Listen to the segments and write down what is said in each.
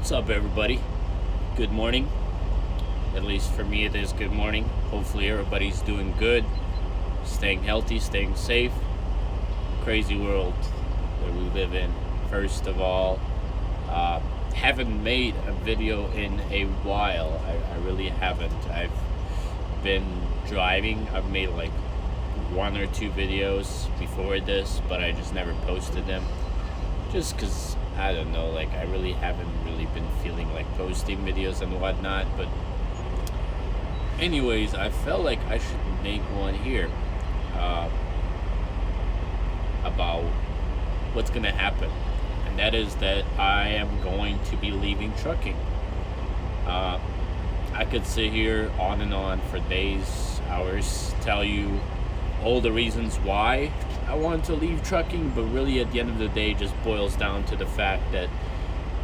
What's up, everybody? Good morning. At least for me it is good morning. Hopefully everybody's doing good, staying healthy, staying safe. Crazy world that we live in. First of all, haven't made a video in a while. I really haven't. I've been driving. I've made like one or two videos before this, but I just never posted them. Just because, I don't know, like I really haven't really been feeling like posting videos and whatnot. But anyways, I felt like I should make one here about what's gonna happen, and that is that I am going to be leaving trucking. I could sit here on and on for days, hours, tell you all the reasons why I want to leave trucking, but really at the end of the day it just boils down to the fact that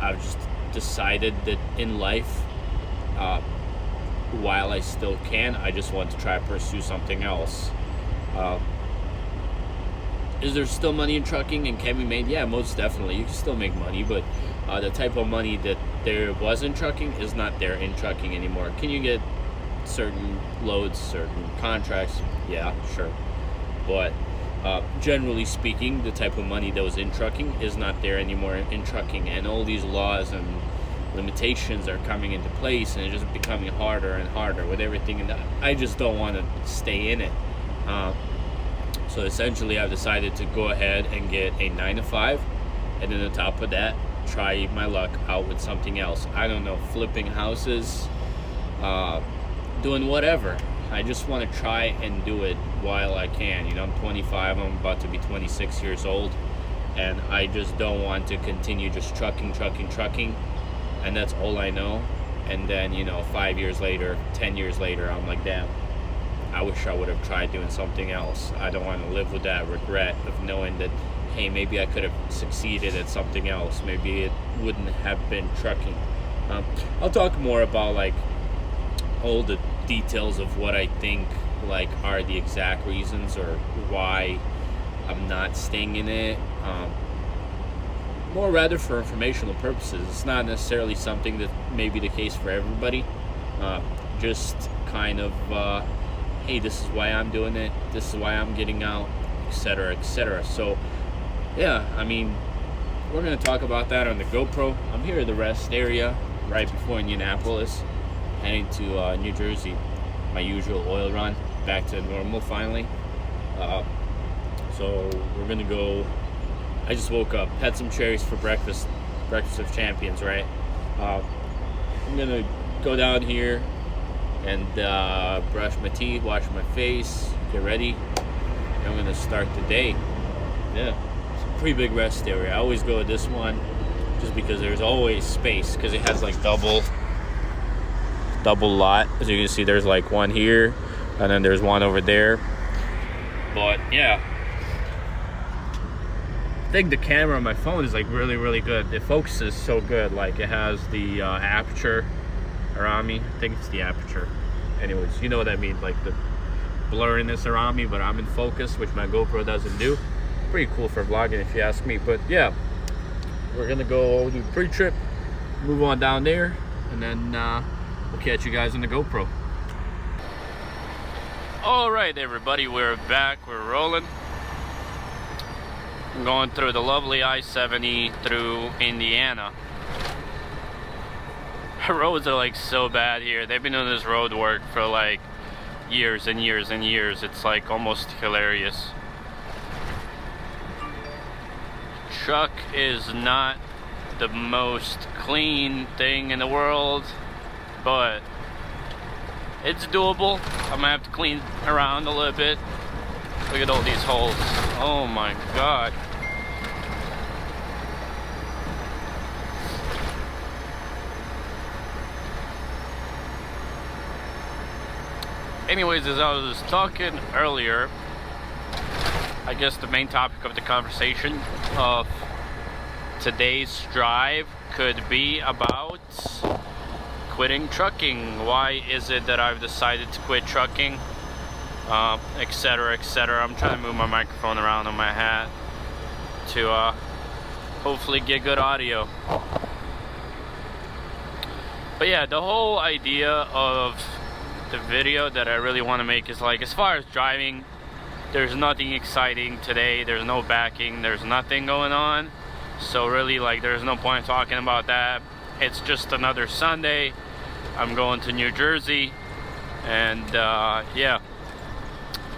I've just decided that in life, while I still can, I just want to try to pursue something else. Is there still money in trucking and can be made? Yeah, most definitely. You can still make money, but the type of money that there was in trucking is not there in trucking anymore. Can you get certain loads, certain contracts? Yeah, sure. But generally speaking, the type of money that was in trucking is not there anymore in trucking, and all these laws and limitations are coming into place, and it's just becoming harder and harder with everything, and I just don't want to stay in it. So essentially I've decided to go ahead and get a 9-to-5, and then on top of that try my luck out with something else. I don't know, flipping houses, doing whatever. I just want to try and do it while I can. You know, I'm 25, I'm about to be 26 years old, and I just don't want to continue just trucking, and that's all I know. And then, 5 years later, 10 years later, I'm like, damn, I wish I would have tried doing something else. I don't want to live with that regret of knowing that, hey, maybe I could have succeeded at something else. Maybe it wouldn't have been trucking. I'll talk more about like all the details of what I think like are the exact reasons or why I'm not staying in it. More rather for informational purposes. It's not necessarily something that may be the case for everybody. Just kind of hey, this is why I'm doing it, this is why I'm getting out, etc., etc. So yeah, I mean, we're going to talk about that on the GoPro. I'm here at the rest area right before Indianapolis, heading to New Jersey. My usual oil run, back to normal finally. So we're going to go. I just woke up, had some cherries for breakfast of champions, right? I'm going to go down here and brush my teeth, wash my face, get ready. I'm going to start the day. Yeah, it's a pretty big rest area. I always go to this one just because there's always space, because it has like double lot. As you can see, there's like one here and then there's one over there. But yeah, I think the camera on my phone is like really good. The focus is so good. Like it has the aperture around me. I think it's the aperture. Anyways, you know what I mean, like the blurriness around me, but I'm in focus, which my GoPro doesn't do. Pretty cool for vlogging if you ask me. But yeah, we're gonna go do the pre-trip, move on down there, and then we'll catch you guys on the GoPro. All right, everybody, we're back, we're rolling. I'm going through the lovely I-70 through Indiana. The roads are like so bad here. They've been doing this road work for like years and years and years. It's like almost hilarious. Truck is not the most clean thing in the world, but it's doable. I'm gonna have to clean around a little bit. Look at all these holes. Oh my god. Anyways, as I was talking earlier, I guess the main topic of the conversation of today's drive could be about quitting trucking. Why is it that I've decided to quit trucking, etc., etc. I'm trying to move my microphone around on my hat to hopefully get good audio. But yeah, the whole idea of the video that I really want to make is like, as far as driving, there's nothing exciting today. There's no backing. There's nothing going on. So really, like, there's no point talking about that. It's just another Sunday. I'm going to New Jersey, and yeah,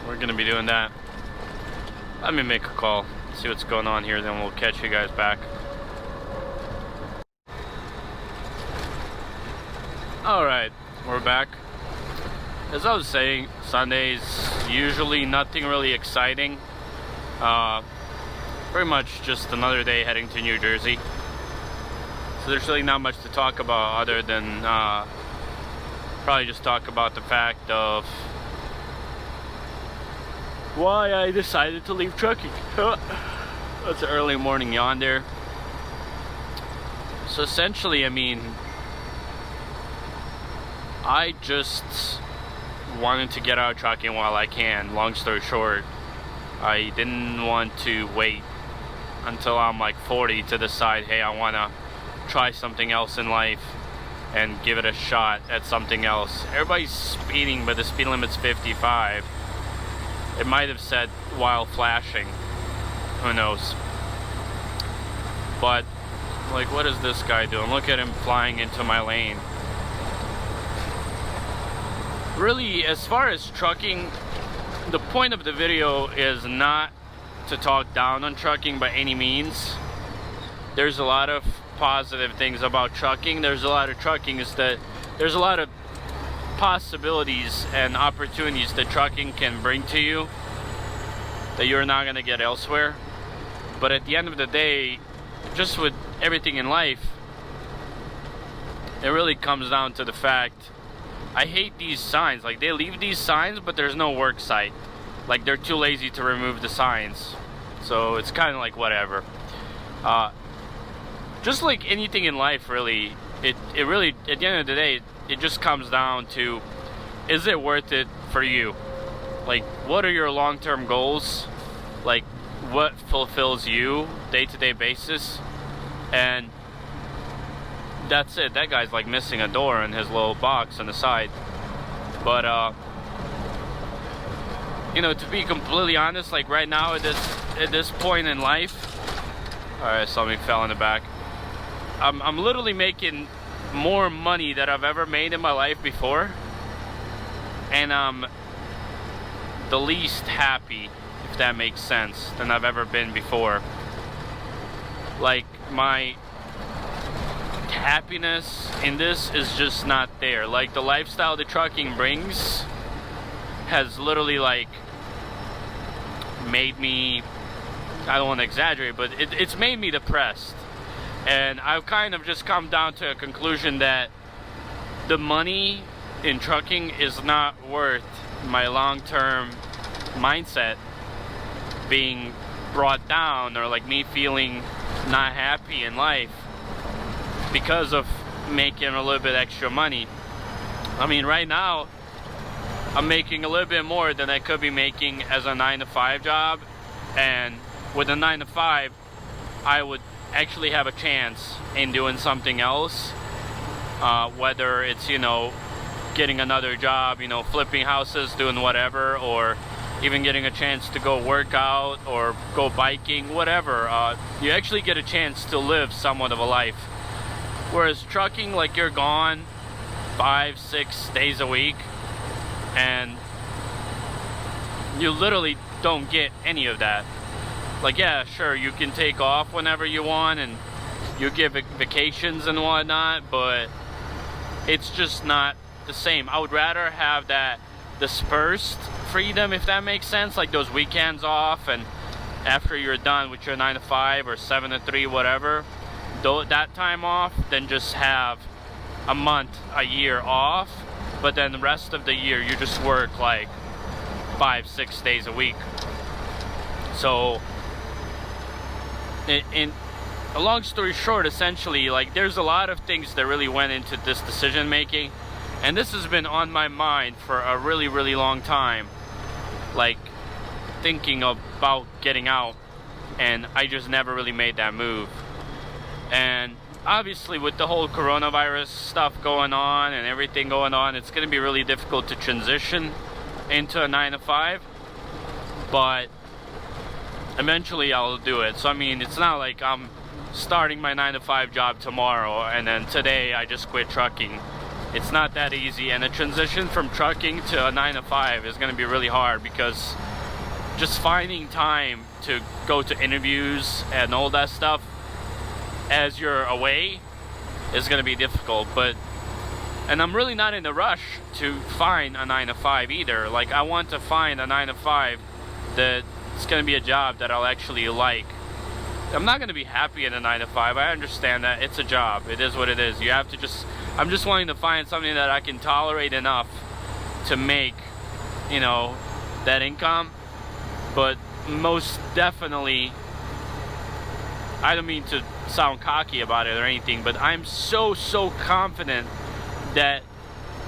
we're gonna be doing that. Let me make a call, see what's going on here, then we'll catch you guys back. Alright, we're back. As I was saying, Sundays, usually nothing really exciting. Pretty much just another day heading to New Jersey. So there's really not much to talk about other than probably just talk about the fact of why I decided to leave trucking. That's an early morning yawn there. So essentially, I mean, I just wanted to get out of trucking while I can. Long story short, I didn't want to wait until I'm like 40 to decide, hey, I want to try something else in life and give it a shot at something else. Everybody's speeding, but the speed limit's 55. It might have said while flashing, who knows. But like, what is this guy doing? Look at him flying into my lane. Really, as far as trucking, the point of the video is not to talk down on trucking by any means. There's a lot of positive things about trucking. There's a lot of there's a lot of possibilities and opportunities that trucking can bring to you that you're not going to get elsewhere. But at the end of the day, just with everything in life, it really comes down to the fact, I hate these signs. Like, they leave these signs, but there's no work site. Like, they're too lazy to remove the signs. So it's kind of like whatever. Just like anything in life, really, it really, at the end of the day, it just comes down to, is it worth it for you? Like, what are your long-term goals? Like, what fulfills you day-to-day basis? And that's it. That guy's like missing a door in his little box on the side. But you know, to be completely honest, like right now at this point in life, alright, something fell in the back. I'm literally making more money than I've ever made in my life before, and I'm the least happy, if that makes sense, than I've ever been before. Like, my happiness in this is just not there. Like, the lifestyle the trucking brings has literally like made me, I don't want to exaggerate, but it's made me depressed. And I've kind of just come down to a conclusion that the money in trucking is not worth my long-term mindset being brought down, or like me feeling not happy in life because of making a little bit extra money. I mean, right now I'm making a little bit more than I could be making as a 9-to-5 job, and with a 9-to-5 I would actually have a chance in doing something else, whether it's, you know, getting another job, you know, flipping houses, doing whatever, or even getting a chance to go work out or go biking, whatever. You actually get a chance to live somewhat of a life. Whereas trucking, like, you're gone 5-6 days a week, and you literally don't get any of that. Like, yeah, sure, you can take off whenever you want, and you get vacations and whatnot, but it's just not the same. I would rather have that dispersed freedom, if that makes sense, like those weekends off, and after you're done with your 9-to-5 or 7-to-3, whatever, that time off, than just have a month, a year off, but then the rest of the year you just work like 5-6 days a week. So in a long story short, essentially, like, there's a lot of things that really went into this decision making, and this has been on my mind for a really, really long time, like thinking about getting out, and I just never really made that move. And obviously with the whole coronavirus stuff going on and everything going on, it's going to be really difficult to transition into a 9 to 5, but eventually I'll do it. So I mean, it's not like I'm starting my 9 to 5 job tomorrow and then today I just quit trucking. It's not that easy, and the transition from trucking to a 9 to 5 is going to be really hard, because just finding time to go to interviews and all that stuff as you're away is going to be difficult. And I'm really not in a rush to find a 9 to 5 either. Like, I want to find a 9 to 5 that it's going to be a job that I'll actually like. I'm not going to be happy in a 9 to 5. I understand that it's a job. It is what it is. You have to I'm just wanting to find something that I can tolerate enough to make, you know, that income. But most definitely, I don't mean to sound cocky about it or anything, but I'm so confident that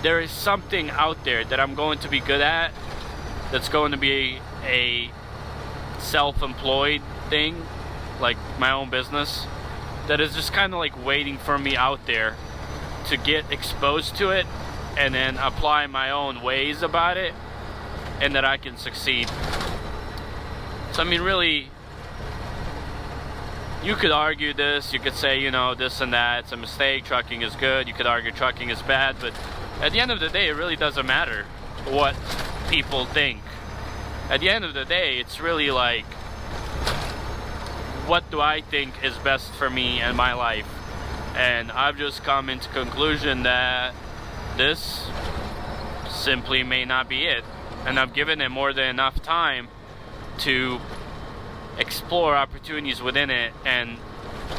there is something out there that I'm going to be good at, that's going to be a self-employed thing, like my own business, that is just kind of like waiting for me out there to get exposed to it and then apply my own ways about it, and that I can succeed. So I mean, really, you could argue this, you could say, you know, this and that, it's a mistake, trucking is good, you could argue trucking is bad, but at the end of the day, it really doesn't matter what people think. At the end of the day, it's really like, what do I think is best for me and my life? And I've just come into conclusion that this simply may not be it. And I've given it more than enough time to explore opportunities within it, and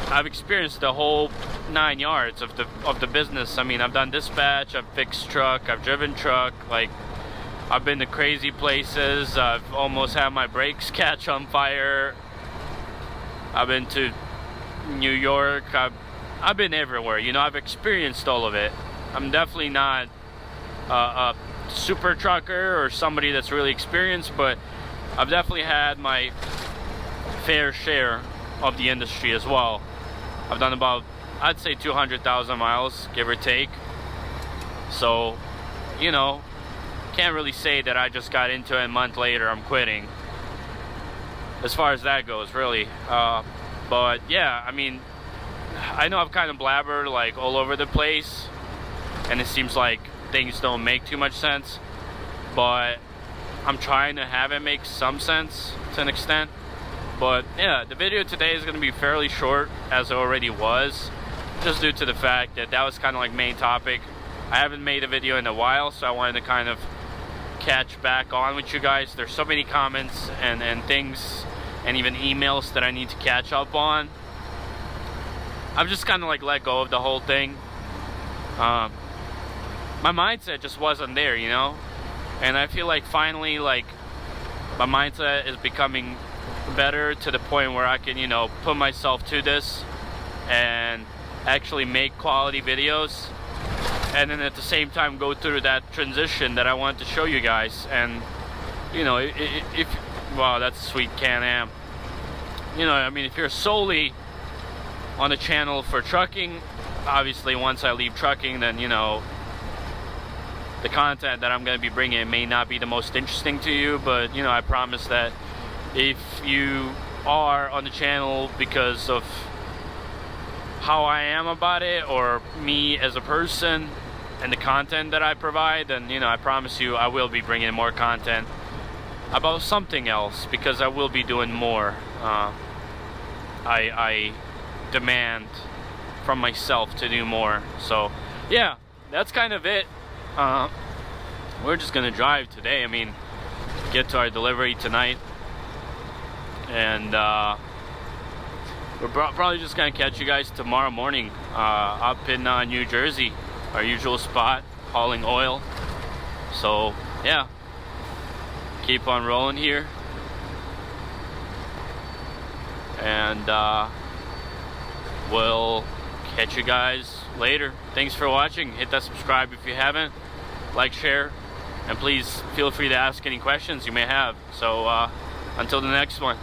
I've experienced the whole 9 yards of the business. I mean, I've done dispatch, I've fixed truck, I've driven truck, like, I've been to crazy places, I've almost had my brakes catch on fire, I've been to New York, I've been everywhere, you know, I've experienced all of it. I'm definitely not a super trucker or somebody that's really experienced, but I've definitely had my fair share of the industry as well. I've done about, I'd say, 200,000 miles, give or take. So, you know, can't really say that I just got into it, a month later I'm quitting, as far as that goes, really. But yeah, I mean, I know I've kind of blabbered like all over the place, and it seems like things don't make too much sense, but I'm trying to have it make some sense to an extent. But yeah, the video today is going to be fairly short, as it already was, just due to the fact that that was kind of like main topic. I haven't made a video in a while, so I wanted to kind of catch back on with you guys. There's so many comments and things and even emails that I need to catch up on. I've just kind of like let go of the whole thing. My mindset just wasn't there, you know? And I feel like finally, like, my mindset is becoming better to the point where I can, you know, put myself to this and actually make quality videos, and then at the same time go through that transition that I want to show you guys. And, you know, if wow, that's a sweet Can-Am. You know, I mean, if you're solely on a channel for trucking, obviously once I leave trucking, then, you know, the content that I'm going to be bringing may not be the most interesting to you, but, you know, I promise that if you are on the channel because of how I am about it, or me as a person and the content that I provide, then, you know, I promise you I will be bringing more content about something else, because I will be doing more. I demand from myself to do more. So yeah, that's kind of it. We're just gonna drive today. I mean, get to our delivery tonight, and we're probably just gonna catch you guys tomorrow morning up in New Jersey, our usual spot, hauling oil. So yeah, keep on rolling here, and we'll catch you guys later. Thanks for watching. Hit that subscribe if you haven't, like, share, and please feel free to ask any questions you may have. So until the next one.